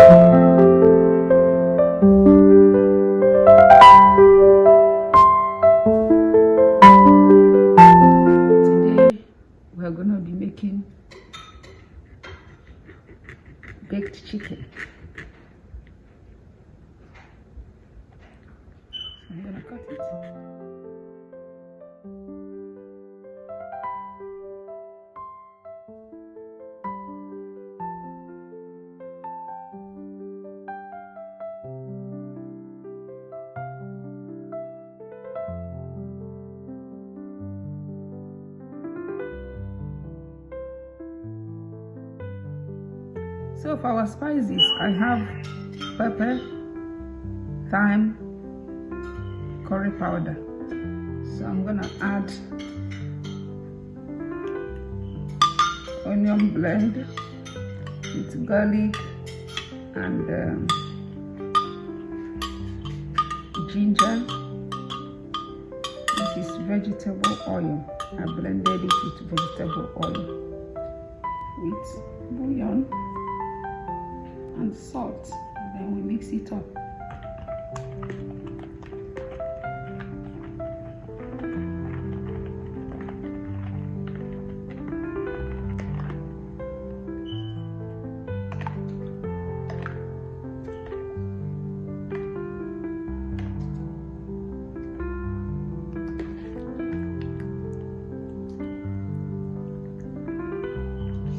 We're going to be making baked chicken. So I'm going to cut it. So for our spices, I have pepper, thyme, curry powder. So I'm gonna add onion blend with garlic and ginger. This is vegetable oil. I blended it with vegetable oil with bouillon and salt. Then we mix it up.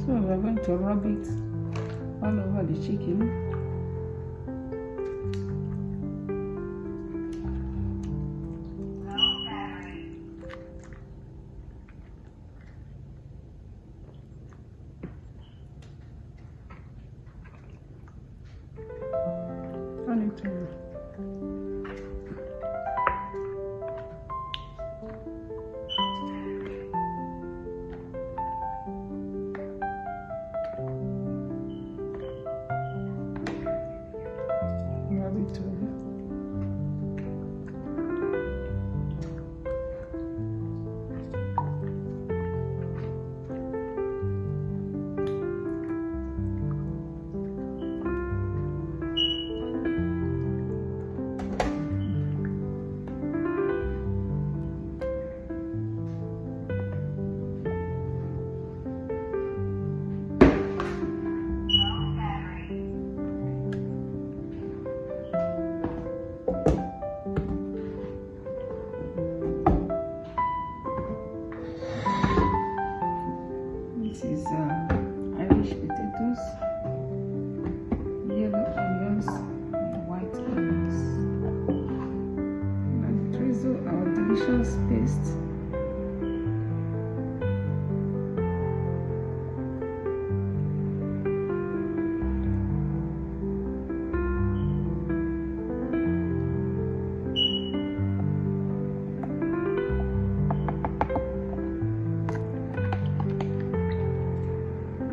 So we're going to rub it all over the chicken. Turn it over. Rub it over. This is Irish potatoes, yellow onions, and white onions. And drizzle our delicious paste.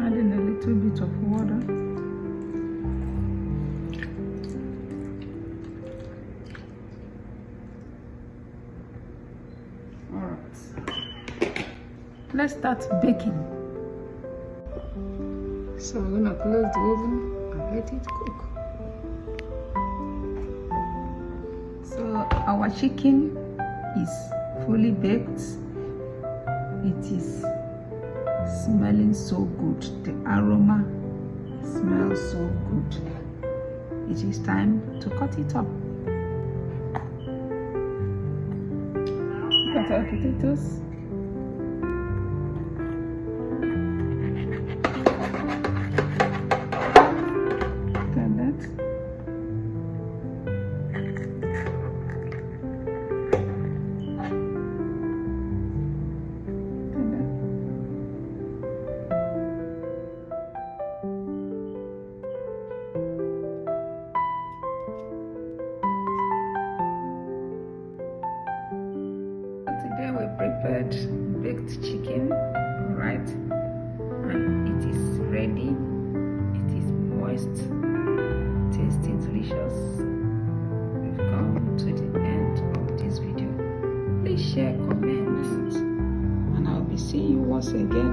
Adding a little bit of water. Alright. Let's start baking. So we're gonna close the oven and let it cook. So our chicken is fully baked. It is smelling so good. The aroma smells so good. It is time to cut it up. Look at our potatoes. Look at that. Today we prepared baked chicken, right? And it is ready. It is moist, tasty, delicious. We've come to the end of this video. Please share, comment, and I'll be seeing you once again